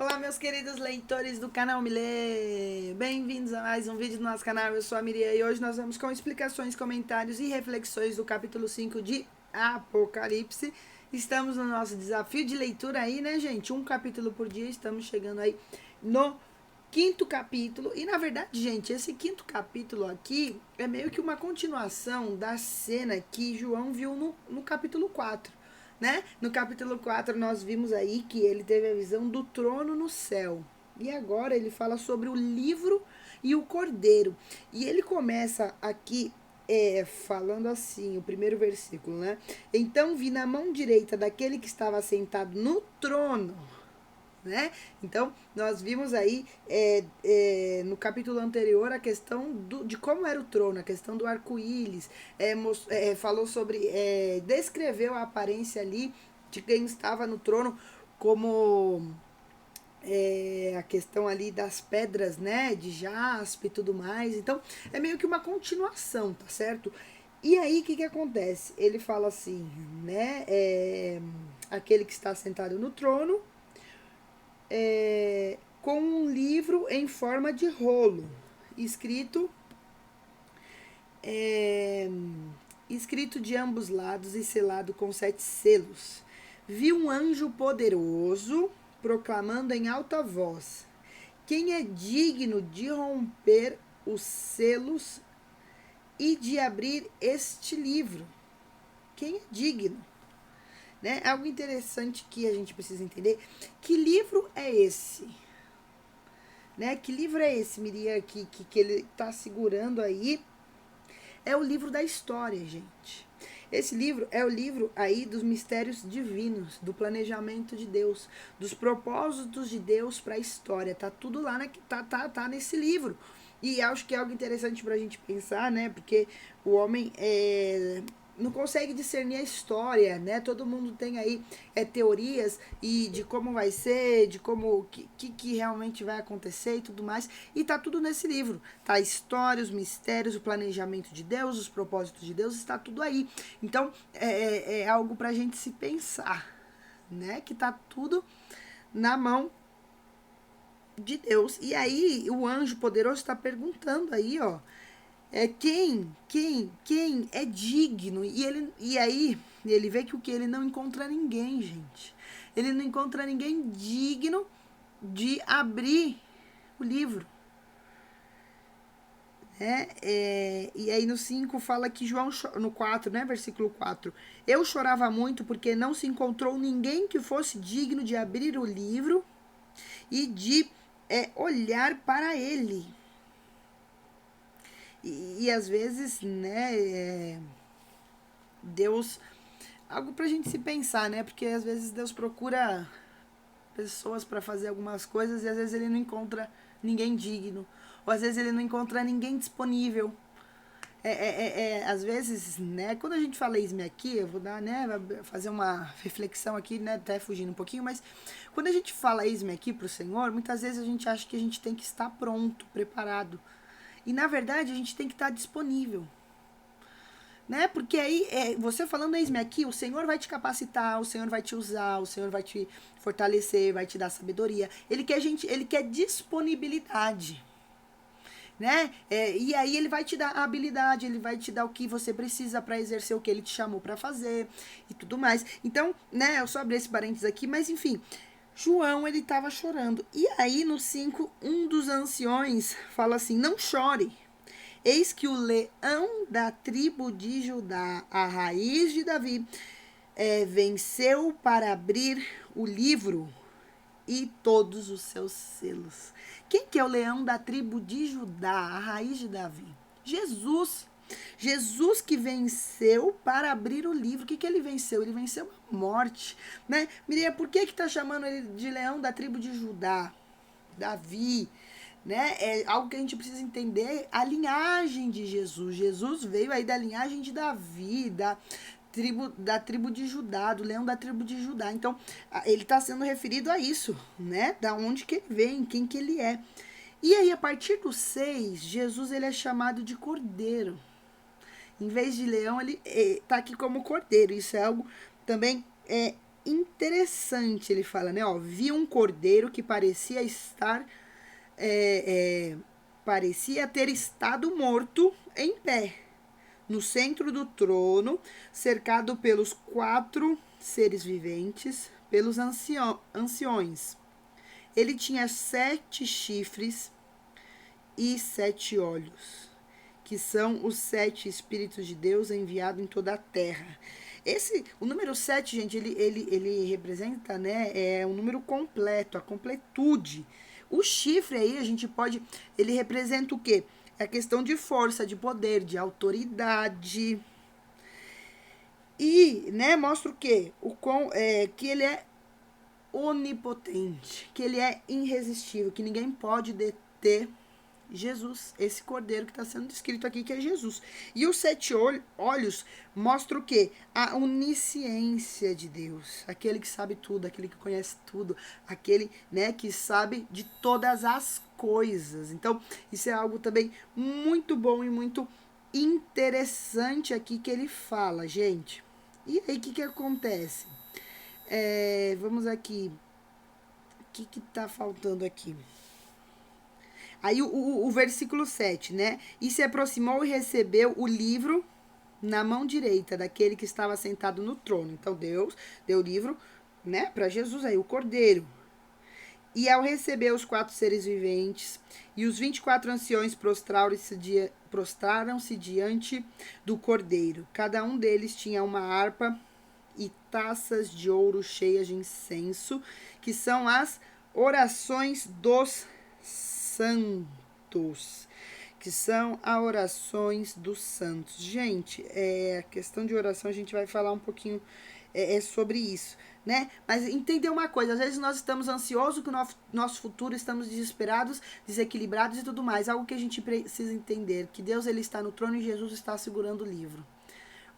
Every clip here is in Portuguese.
Olá, meus queridos leitores do canal Milê! Bem-vindos a mais um vídeo do nosso canal. Eu sou a Miriam e hoje nós vamos com explicações, comentários e reflexões do capítulo 5 de Apocalipse. Estamos no nosso desafio de leitura aí, né, gente? Um capítulo por dia, estamos chegando aí no quinto capítulo. E, na verdade, gente, esse quinto capítulo aqui é meio que uma continuação da cena que João viu no capítulo 4. Né? No capítulo 4 nós vimos aí que ele teve a visão do trono no céu. E agora ele fala sobre o livro e o cordeiro. E ele começa aqui falando assim, o primeiro versículo, né? Então vi na mão direita daquele que estava sentado no trono, né? Então, nós vimos aí no capítulo anterior a questão de como era o trono, a questão do arco-íris, falou sobre, descreveu a aparência ali de quem estava no trono, como a questão ali das pedras, né, de jaspe e tudo mais. Então, é meio que uma continuação, tá certo? E aí, o que acontece? Ele fala assim, né, aquele que está sentado no trono, com um livro em forma de rolo, escrito é, escrito de ambos lados e selado com 7 selos. Vi um anjo poderoso proclamando em alta voz: quem é digno de romper os selos e de abrir este livro? Quem é digno? Né? Algo interessante que a gente precisa entender. Que livro é esse? Né? Que livro é esse, Miriam, que ele está segurando aí? É o livro da história, gente. Esse livro é o livro aí dos mistérios divinos, do planejamento de Deus, dos propósitos de Deus para a história. Tá tudo lá, tá nesse livro. E acho que é algo interessante para a gente pensar, né? Porque o homem não consegue discernir a história, né? Todo mundo tem aí teorias e de como vai ser, de como que realmente vai acontecer e tudo mais. E tá tudo nesse livro. Tá a história, os mistérios, o planejamento de Deus, os propósitos de Deus, está tudo aí. Então é algo pra gente se pensar, né? Que tá tudo na mão de Deus. E aí o anjo poderoso está perguntando aí, ó, quem é digno? E aí ele vê que o que ele não encontra ninguém, gente. Ele não encontra ninguém digno de abrir o livro. E aí no 5 fala que João, no 4, né, versículo 4, eu chorava muito porque não se encontrou ninguém que fosse digno de abrir o livro e de olhar para ele. E às vezes, né, Deus, algo pra gente se pensar, né, porque às vezes Deus procura pessoas para fazer algumas coisas e às vezes ele não encontra ninguém digno, ou às vezes ele não encontra ninguém disponível. Às vezes, né, quando a gente fala eis-me aqui, eu vou dar, né, fazer uma reflexão aqui, né, até fugindo um pouquinho, mas quando a gente fala eis-me aqui pro Senhor, muitas vezes a gente acha que a gente tem que estar pronto, preparado. E na verdade a gente tem que estar disponível. Né? Porque aí, você falando eis-me aqui, o Senhor vai te capacitar, o Senhor vai te usar, o Senhor vai te fortalecer, vai te dar sabedoria. Ele quer disponibilidade. Né? E aí ele vai te dar a habilidade, ele vai te dar o que você precisa para exercer o que ele te chamou para fazer e tudo mais. Então, né, eu só abri esse parênteses aqui, mas enfim, João, ele estava chorando. E aí no 5, um dos anciões fala assim: não chore. Eis que o leão da tribo de Judá, a raiz de Davi, venceu para abrir o livro e todos os seus selos. Quem que é o leão da tribo de Judá, a raiz de Davi? Jesus. Jesus que venceu para abrir o livro. O que ele venceu? Ele venceu a morte. Né? Miriam, por que está chamando ele de leão da tribo de Judá? Davi. Né? É algo que a gente precisa entender, a linhagem de Jesus. Jesus veio aí da linhagem de Davi, da tribo de Judá, do leão da tribo de Judá. Então, ele está sendo referido a isso, né? Da onde que ele vem, quem que ele é. E aí, a partir do 6, Jesus ele é chamado de cordeiro. Em vez de leão, ele está aqui como cordeiro. Isso é algo também interessante, ele fala, né? Ó, vi um cordeiro que parecia estar, parecia ter estado morto em pé, no centro do trono, cercado pelos 4 seres viventes, pelos anciões. Ele tinha 7 chifres e 7 olhos, que são os 7 Espíritos de Deus enviados em toda a terra. O número 7, gente, ele representa, né, um número completo, a completude. O chifre aí, a gente pode, ele representa o quê? É a questão de força, de poder, de autoridade. E, né, mostra o quê? Que ele é onipotente, que ele é irresistível, que ninguém pode deter Jesus, esse cordeiro que está sendo descrito aqui, que é Jesus. E os 7 olhos mostra o quê? A onisciência de Deus, aquele que sabe tudo, aquele que conhece tudo, aquele, né, que sabe de todas as coisas. Então, isso é algo também muito bom e muito interessante aqui que ele fala, gente. E aí, o que acontece? Vamos aqui. O que tá faltando aqui? Aí o versículo 7, né? E se aproximou e recebeu o livro na mão direita daquele que estava sentado no trono. Então Deus deu o livro, né, para Jesus aí, o cordeiro. E ao receber os 4 seres viventes e os 24 anciões prostraram-se diante do cordeiro. Cada um deles tinha uma harpa e taças de ouro cheias de incenso, que são as orações dos santos, que são as orações dos santos. Gente, a questão de oração a gente vai falar um pouquinho sobre isso, né? Mas entender uma coisa, às vezes nós estamos ansiosos com o nosso futuro, estamos desesperados, desequilibrados e tudo mais. Algo que a gente precisa entender, que Deus ele está no trono e Jesus está segurando o livro.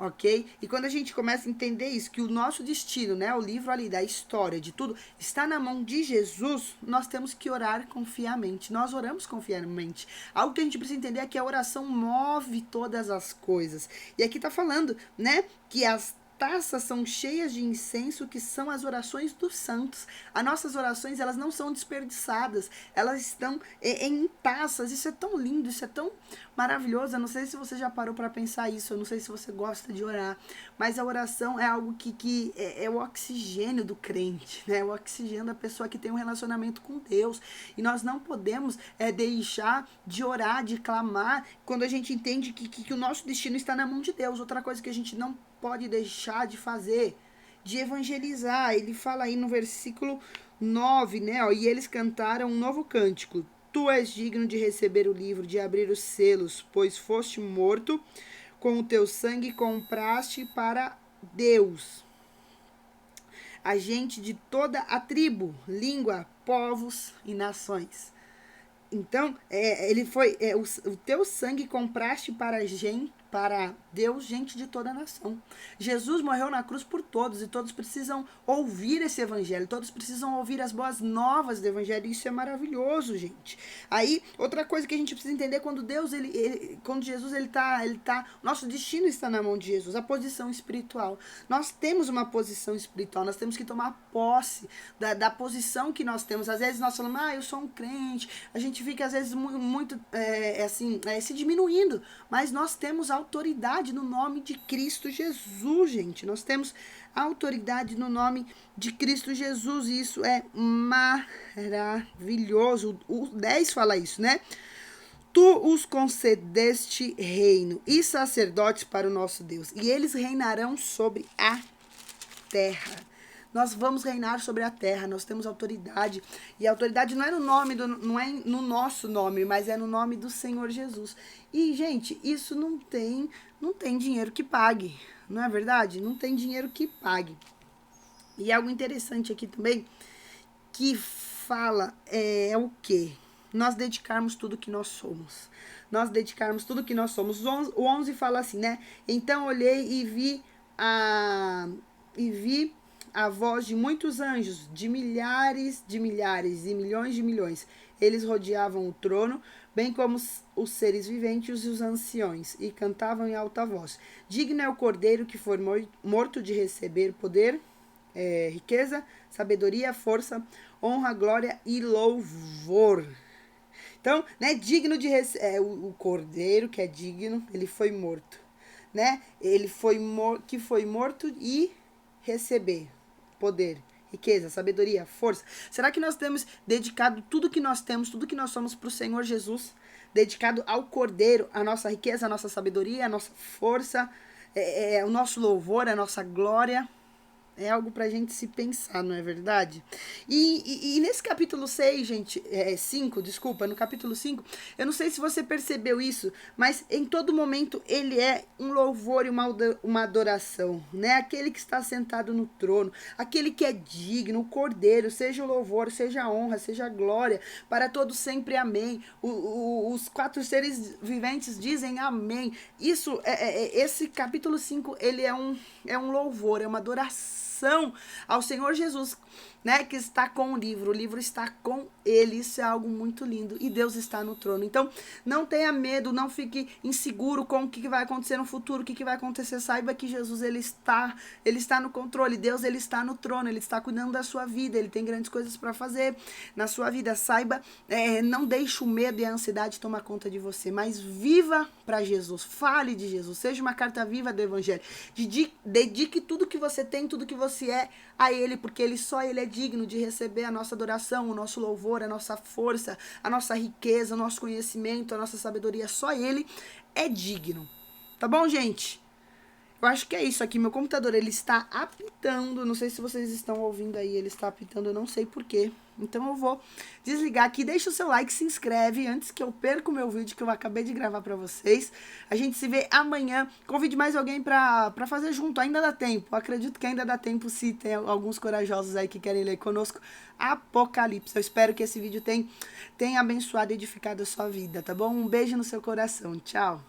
Ok? E quando a gente começa a entender isso, que o nosso destino, né, o livro ali da história, de tudo, está na mão de Jesus, nós temos que orar confiamente. Nós oramos confiamente. Algo que a gente precisa entender é que a oração move todas as coisas. E aqui tá falando, né, que as taças são cheias de incenso, que são as orações dos santos. As nossas orações, elas não são desperdiçadas, elas estão em taças. Isso é tão lindo, isso é tão maravilhoso. Eu não sei se você já parou para pensar isso, eu não sei se você gosta de orar, mas a oração é algo que é o oxigênio do crente, né? O oxigênio da pessoa que tem um relacionamento com Deus. E nós não podemos deixar de orar, de clamar, quando a gente entende que o nosso destino está na mão de Deus. Outra coisa que a gente não pode deixar de fazer, de evangelizar. Ele fala aí no versículo 9, né? Ó, e eles cantaram um novo cântico. Tu és digno de receber o livro, de abrir os selos, pois foste morto, com o teu sangue compraste para Deus a gente de toda a tribo, língua, povos e nações. Então, ele foi, o teu sangue compraste para Deus, gente de toda a nação. Jesus morreu na cruz por todos, e todos precisam ouvir esse evangelho, todos precisam ouvir as boas novas do evangelho, e isso é maravilhoso, gente. Aí, outra coisa que a gente precisa entender, quando Deus, quando Jesus, nosso destino está na mão de Jesus, a posição espiritual. Nós temos uma posição espiritual, nós temos que tomar posse da posição que nós temos. Às vezes nós falamos, eu sou um crente, a gente fica às vezes muito se diminuindo, mas nós temos autoridade no nome de Cristo Jesus, gente. Nós temos autoridade no nome de Cristo Jesus, e isso é maravilhoso. O 10 fala isso, né? Tu os concedeste reino e sacerdotes para o nosso Deus, e eles reinarão sobre a terra. Nós vamos reinar sobre a terra, nós temos autoridade. E a autoridade não é não é no nosso nome, mas é no nome do Senhor Jesus. E, gente, isso não tem dinheiro que pague. Não é verdade? Não tem dinheiro que pague. E algo interessante aqui também, que fala o quê? Nós dedicarmos tudo que nós somos. Nós dedicarmos tudo que nós somos. O 11 fala assim, né? Então olhei e vi a voz de muitos anjos, de milhares e milhões de milhões. Eles rodeavam o trono, bem como os seres viventes e os anciões, e cantavam em alta voz. Digno é o cordeiro que foi morto de receber poder, riqueza, sabedoria, força, honra, glória e louvor. Então, né, digno de o cordeiro que é digno, ele foi morto, né? Ele foi que foi morto e receber poder, riqueza, sabedoria, força. Será que nós temos dedicado tudo que nós temos, tudo que nós somos para o Senhor Jesus, dedicado ao cordeiro, a nossa riqueza, a nossa sabedoria, a nossa força, o nosso louvor, a nossa glória? É algo pra gente se pensar, não é verdade? E nesse capítulo 6, gente, 5, desculpa, no capítulo 5, eu não sei se você percebeu isso, mas em todo momento ele é um louvor e uma adoração, né? Aquele que está sentado no trono, aquele que é digno, o cordeiro, seja o louvor, seja a honra, seja a glória, para todos sempre amém. Os 4 seres viventes dizem amém. Isso, esse capítulo 5, ele é um louvor, é uma adoração ao Senhor Jesus, né, que está com o livro está com ele, isso é algo muito lindo, e Deus está no trono. Então, não tenha medo, não fique inseguro com o que vai acontecer no futuro, o que vai acontecer, saiba que Jesus, ele está no controle, Deus, ele está no trono, ele está cuidando da sua vida, ele tem grandes coisas para fazer na sua vida, saiba, não deixe o medo e a ansiedade tomar conta de você, mas viva para Jesus, fale de Jesus, seja uma carta viva do evangelho, dedique tudo que você tem, tudo que você é a ele, porque só ele é digno de receber a nossa adoração, o nosso louvor, a nossa força, a nossa riqueza, o nosso conhecimento, a nossa sabedoria, só ele é digno. Tá bom, gente? Eu acho que é isso aqui. Meu computador, ele está apitando. Não sei se vocês estão ouvindo aí. Ele está apitando, eu não sei porquê. Então eu vou desligar aqui. Deixa o seu like, se inscreve antes que eu perca o meu vídeo que eu acabei de gravar pra vocês. A gente se vê amanhã. Convide mais alguém pra fazer junto. Ainda dá tempo. Eu acredito que ainda dá tempo se tem alguns corajosos aí que querem ler conosco Apocalipse. Eu espero que esse vídeo tenha abençoado e edificado a sua vida, tá bom? Um beijo no seu coração. Tchau.